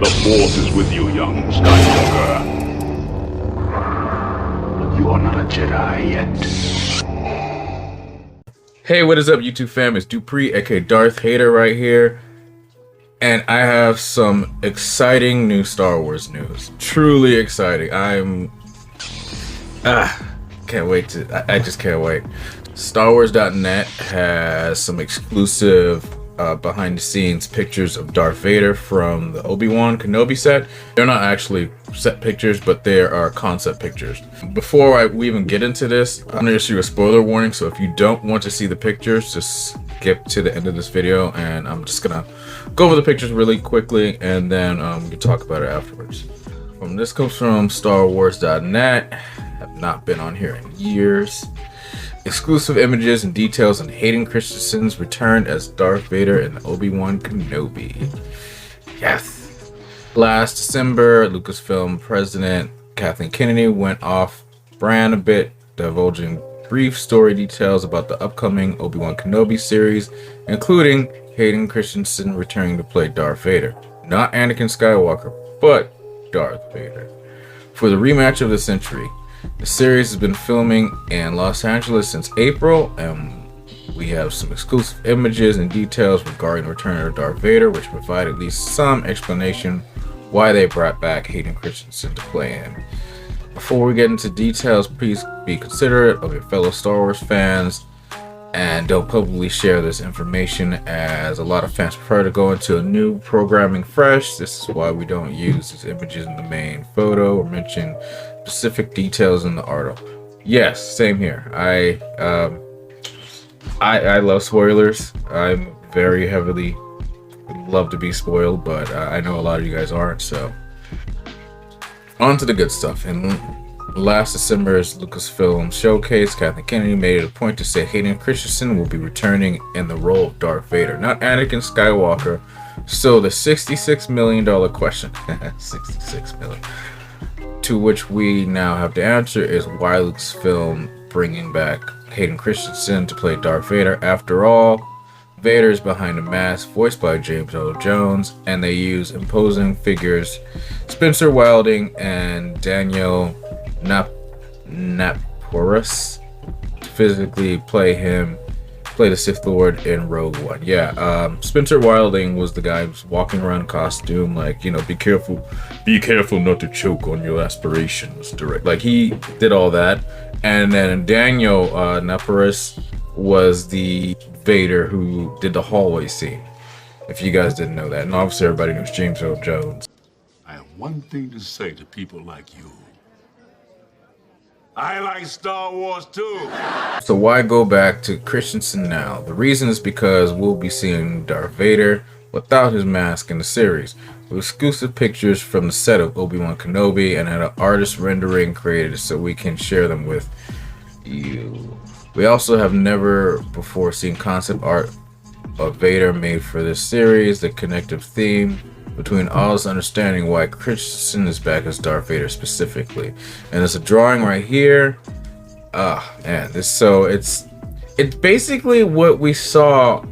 The Force is with you, young Skywalker. But you are not a Jedi yet. Hey, what is up, YouTube fam? It's Dupree, aka Darth Vader, right here. And I have some exciting new Star Wars news. Truly exciting. Can't wait to, I just can't wait. StarWars.net has some exclusive behind the scenes pictures of Darth Vader from the Obi-Wan Kenobi set. They're not actually set pictures, but they are concept pictures. Before we even get into this, I'm going to issue a spoiler warning, so if you don't want to see the pictures, just skip to the end of this video, and I'm just going to go over the pictures really quickly, and then we can talk about it afterwards. This comes from StarWars.net. Have not been on here in years. Exclusive images and details on Hayden Christensen's return as Darth Vader in Obi-Wan Kenobi. Yes. Last December, Lucasfilm president Kathleen Kennedy went off brand a bit, divulging brief story details about the upcoming Obi-Wan Kenobi series, including Hayden Christensen returning to play Darth Vader. Not Anakin Skywalker, but Darth Vader. For the rematch of the century. The series has been filming in Los Angeles since April, and we have some exclusive images and details regarding the return of Darth Vader, which provide at least some explanation why they brought back Hayden Christensen to play him. Before we get into details, please be considerate of your fellow Star Wars fans and don't publicly share this information, as a lot of fans prefer to go into a new programming fresh. This is why we don't use these images in the main photo or mention specific details in the article. Yes, same here. I love spoilers. I'm very heavily love to be spoiled, but I know a lot of you guys aren't. So on to the good stuff. In last December's Lucasfilm showcase, Kathleen Kennedy made it a point to say Hayden Christensen will be returning in the role of Darth Vader, not Anakin Skywalker. So the $66 million question, 66 million, to which we now have to answer, is why Lucasfilm bringing back Hayden Christensen to play Darth Vader. After all, Vader is behind a mask voiced by James Earl Jones, and they use imposing figures Spencer Wilding and Daniel Naporus to physically play the Sith Lord in Rogue One. Yeah, Spencer Wilding was the guy who's walking around in costume, like, you know, be careful not to choke on your aspirations. Direct, like, he did all that. And then Daniel Naporus was the Vader who did the hallway scene, if you guys didn't know that. And obviously everybody knows James Earl Jones. I have one thing to say to people like you. I like Star Wars too. So why go back to Christensen now? The reason is because we'll be seeing Darth Vader without his mask in the series, with exclusive pictures from the set of Obi-Wan Kenobi, and had an artist rendering created so we can share them with you. We also have never before seen concept art of Vader made for this series. The connective theme between all is understanding why Christensen is back as Darth Vader specifically. And there's a drawing right here. It's basically what we saw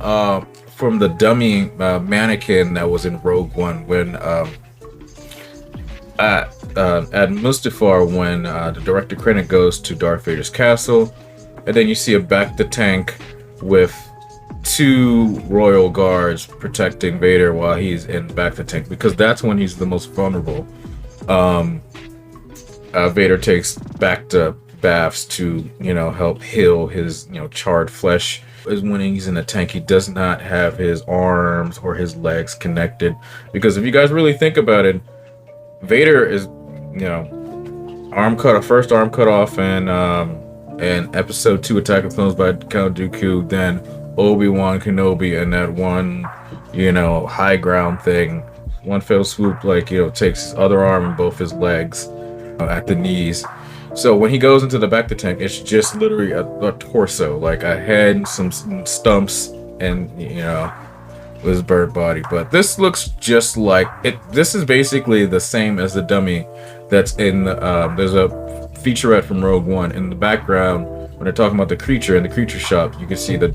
from the dummy mannequin that was in Rogue One when at Mustafar, when the director Krennic goes to Darth Vader's castle, and then you see a bacta tank with two royal guards protecting Vader while he's in bacta tank, because that's when he's the most vulnerable. Vader takes bacta baths to, you know, help heal his, you know, charred flesh. Is when he's in the tank, he does not have his arms or his legs connected, because if you guys really think about it, Vader is, you know, first arm cut off in episode 2 Attack of the Clones by Count Dooku, then Obi-Wan Kenobi, and that one, you know, high ground thing, one fell swoop, like, you know, takes his other arm and both his legs at the knees. So when he goes into the bacta tank, it's just literally a torso, like a head, some stumps, and, you know, with his bird body. But this looks just like it. This is basically the same as the dummy that's in there's a featurette from Rogue One in the background. When they're talking about the creature in the creature shop, you can see the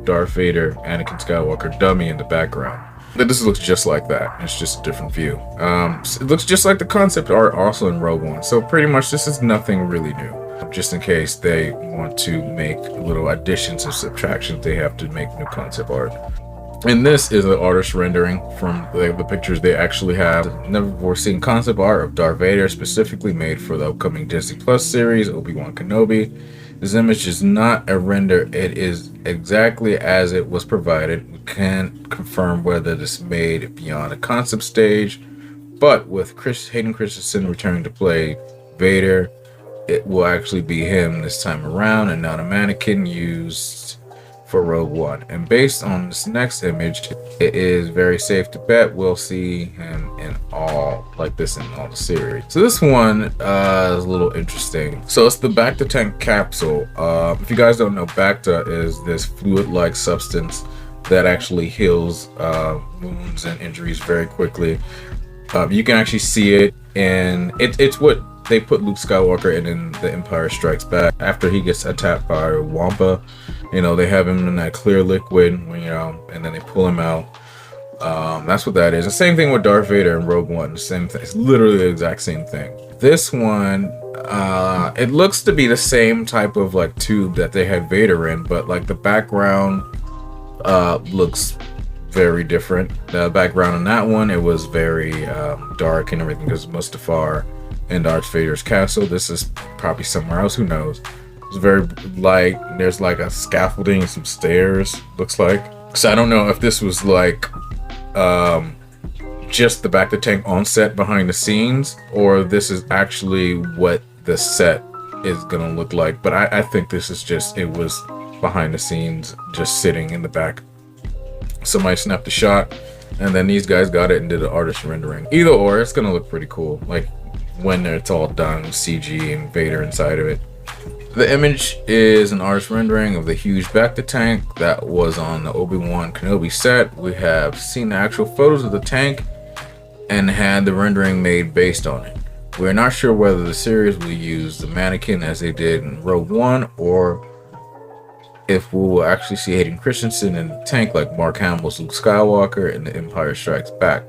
Darth Vader, Anakin Skywalker dummy in the background. This looks just like that. It's just a different view. It looks just like the concept art also in Rogue One. So pretty much this is nothing really new. Just in case they want to make little additions or subtractions, they have to make new concept art. And this is an artist rendering from the pictures they actually have. Never before seen concept art of Darth Vader specifically made for the upcoming Disney Plus series, Obi-Wan Kenobi. This image is not a render, it is exactly as it was provided. We can't confirm whether this made beyond a concept stage, but with Hayden Christensen returning to play Vader, it will actually be him this time around and not a mannequin used for Rogue One. And based on this next image, it is very safe to bet we'll see him in all like this in all the series. So this one is a little interesting. So it's the Bacta tank capsule. If you guys don't know, Bacta is this fluid-like substance that actually heals wounds and injuries very quickly. You can actually see it, and it's what they put Luke Skywalker in The Empire Strikes Back. After he gets attacked by Wampa, they have him in that clear liquid, and then they pull him out. That's what that is. The same thing with Darth Vader in Rogue One. The same thing. It's literally the exact same thing. This one, it looks to be the same type of like tube that they had Vader in, but like the background looks very different. The background on that one, it was very dark and everything, because Mustafar in Darth Vader's castle. This is probably somewhere else, who knows. It's very light. There's like a scaffolding and some stairs, looks like. So I don't know if this was like just the Bacta tank on set behind the scenes, or this is actually what the set is gonna look like. But I think this is just, it was behind the scenes, just sitting in the back. Somebody snapped a shot, and then these guys got it and did an artist rendering. Either or, it's gonna look pretty cool. Like when it's all done, CG and Vader inside of it. The image is an artist rendering of the huge Bacta tank that was on the Obi-Wan Kenobi set. We have seen the actual photos of the tank and had the rendering made based on it. We're not sure whether the series will use the mannequin as they did in Rogue One, or if we will actually see Hayden Christensen in the tank like Mark Hamill's Luke Skywalker in The Empire Strikes Back.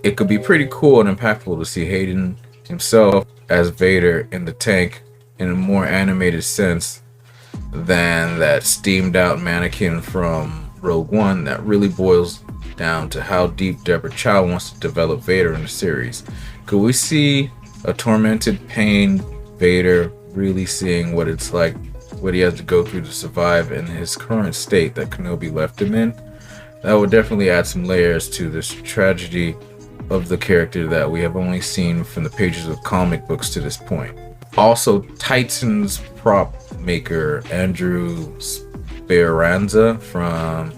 It could be pretty cool and impactful to see Hayden himself as Vader in the tank in a more animated sense than that steamed out mannequin from Rogue One. That really boils down to how deep Deborah Chow wants to develop Vader in the series. Could we see a tormented, pained Vader really seeing what it's like, what he has to go through to survive in his current state that Kenobi left him in? That would definitely add some layers to this tragedy of the character that we have only seen from the pages of comic books to this point. Also, Titan's prop maker Andrew Speranza from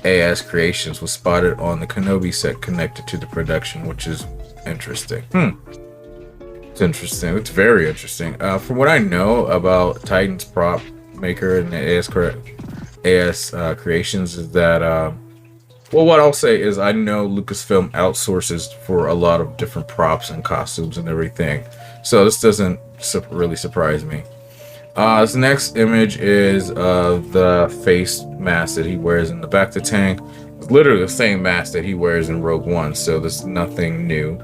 AS Creations was spotted on the Kenobi set connected to the production, which is interesting. It's interesting. It's very interesting. From what I know about Titan's prop maker and AS Creations is that, well, what I'll say is I know Lucasfilm outsources for a lot of different props and costumes and everything. So this doesn't really surprise me. This next image is the face mask that he wears in the Bacta tank. It's literally the same mask that he wears in Rogue One, so there's nothing new.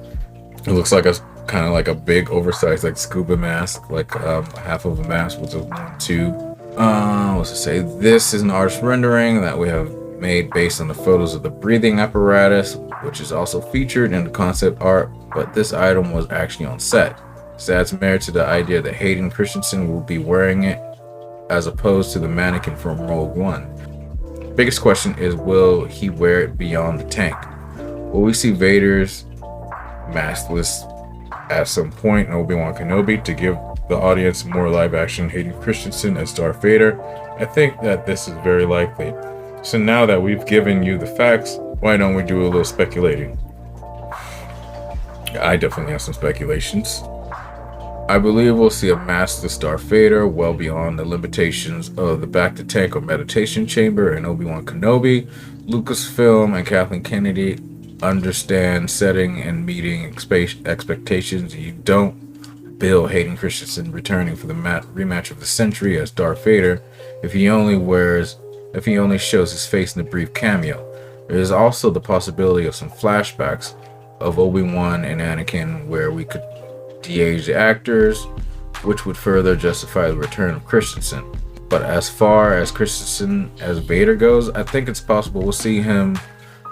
It looks like a kind of like a big oversized like scuba mask, like half of a mask with a tube. What's to say? This is an artist rendering that we have made based on the photos of the breathing apparatus, which is also featured in the concept art, but this item was actually on set. This adds merit to the idea that Hayden Christensen will be wearing it as opposed to the mannequin from Rogue One. Biggest question is, will he wear it beyond the tank? Will we see Vader's maskless at some point in Obi-Wan Kenobi to give the audience more live action Hayden Christensen as Darth Vader? I think that this is very likely. So now that we've given you the facts, why don't we do a little speculating? I definitely have some speculations. I believe we'll see a maskless Darth Vader well beyond the limitations of the Bacta tank or meditation chamber in Obi-Wan Kenobi. Lucasfilm and Kathleen Kennedy understand setting and meeting expectations. You don't bill Hayden Christensen returning for the rematch of the century as Darth Vader if he only shows his face in a brief cameo. There's also the possibility of some flashbacks of Obi-Wan and Anakin where we could de-age the actors, which would further justify the return of Christensen. But as far as Christensen as Vader goes, I think it's possible we'll see him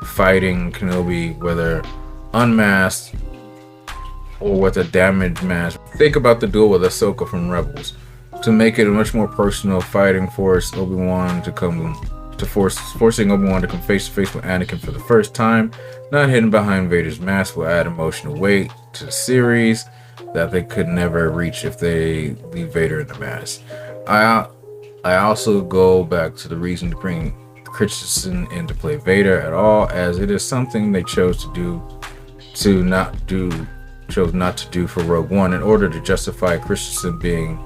fighting Kenobi, whether unmasked or with a damaged mask. Think about the duel with Ahsoka from Rebels. To make it a much more personal fighting, forcing Obi-Wan to come face to face with Anakin for the first time, not hidden behind Vader's mask, will add emotional weight to the series that they could never reach if they leave Vader in the mask. I also go back to the reason to bring Christensen in to play Vader at all, as it is something they chose not to do for Rogue One. In order to justify Christensen being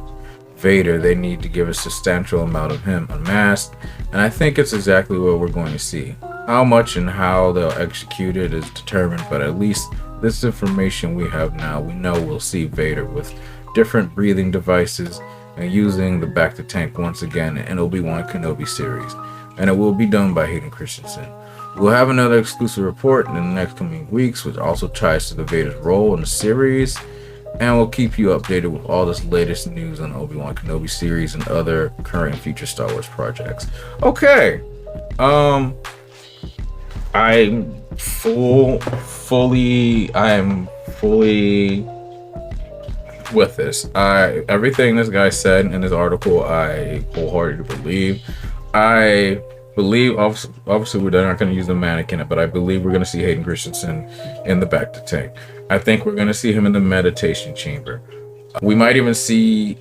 Vader, they need to give a substantial amount of him unmasked, and I think it's exactly what we're going to see. How much and how they'll execute it is determined, but at least this information we have now, we know we'll see Vader with different breathing devices and using the back-to-tank once again in Obi-Wan Kenobi series, and it will be done by Hayden Christensen. We'll have another exclusive report in the next coming weeks, which also ties to the Vader's role in the series, and we'll keep you updated with all this latest news on Obi-Wan Kenobi series and other current and future Star Wars projects. Okay, I'm fully with this. Everything this guy said in his article, I wholeheartedly believe. I believe, obviously, we're not going to use the mannequin, but I believe we're going to see Hayden Christensen in the back to tank. I think we're going to see him in the meditation chamber. We might even see.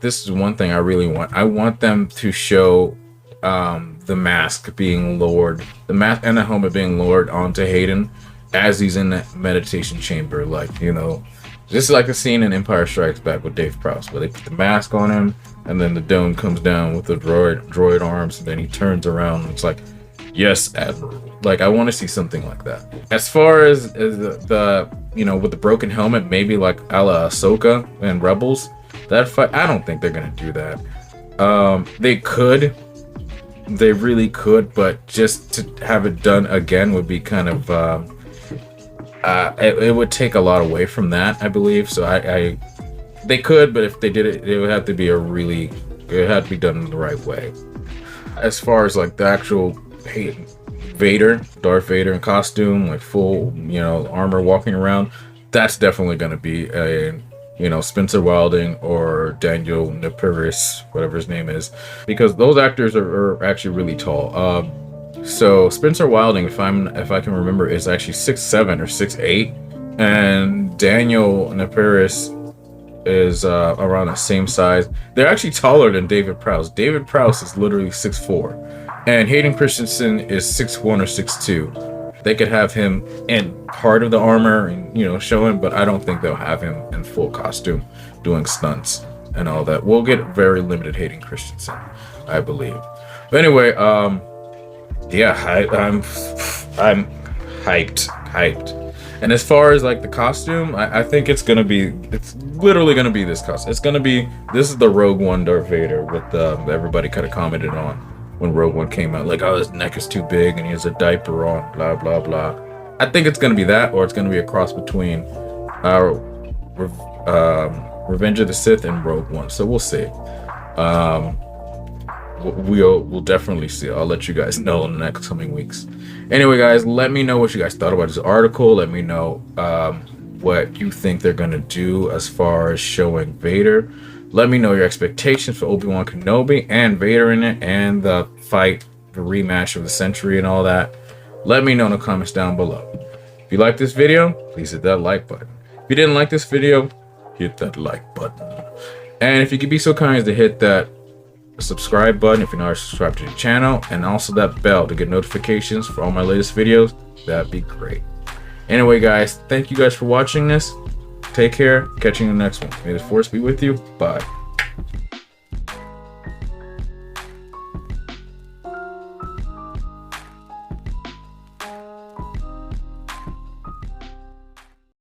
This is one thing I really want. I want them to show the mask being lowered, the mask and the helmet being lowered onto Hayden as he's in the meditation chamber. Like, you know, this is like a scene in Empire Strikes Back with Dave Prowse, where they put the mask on him, and then the dome comes down with the droid arms, and then he turns around, and it's like, yes, Admiral. Like, I want to see something like that. As far as the you know, with the broken helmet, maybe like a la Ahsoka and Rebels, that fight, I don't think they're gonna do that. They really could, but just to have it done again would be kind of it would take a lot away from that, I believe. So they could, but if they did it, it would have to be it had to be done in the right way. As far as like the actual Darth Vader in costume, like full, you know, armor walking around, that's definitely going to be a, you know, Spencer Wilding or Daniel Napiris, whatever his name is, because those actors are actually really tall. So Spencer Wilding, if I can remember, is actually 6'7" or 6'8", and Daniel Napiris is around the same size. They're actually taller than David Prowse. David Prowse is literally 6'4", and Hayden Christensen is 6'1" or 6'2". They could have him in part of the armor and, you know, show him, but I don't think they'll have him in full costume doing stunts and all that. We'll get very limited Hayden Christensen, I believe. But anyway, yeah, I'm hyped. And as far as like the costume, I think it's literally gonna be this costume. This is the Rogue One Darth Vader with everybody kind of commented on when Rogue One came out, like, oh, his neck is too big and he has a diaper on, blah blah blah. I think it's gonna be that, or it's gonna be a cross between Revenge of the Sith and Rogue One. So we'll see. We'll definitely see. I'll let you guys know in the next coming weeks. Anyway, guys, let me know what you guys thought about this article. Let me know what you think they're gonna do as far as showing Vader. Let me know your expectations for Obi-Wan Kenobi and Vader in it, and the fight, the rematch of the century and all that. Let me know in the comments down below. If you like this video, please hit that like button. If you didn't like this video, hit that like button. And if you could be so kind as to hit that subscribe button if you're not subscribed to the channel, and also that bell to get notifications for all my latest videos, that'd be great. Anyway, guys, thank you guys for watching this. Take care. Catch you in the next one. May the force be with you. Bye.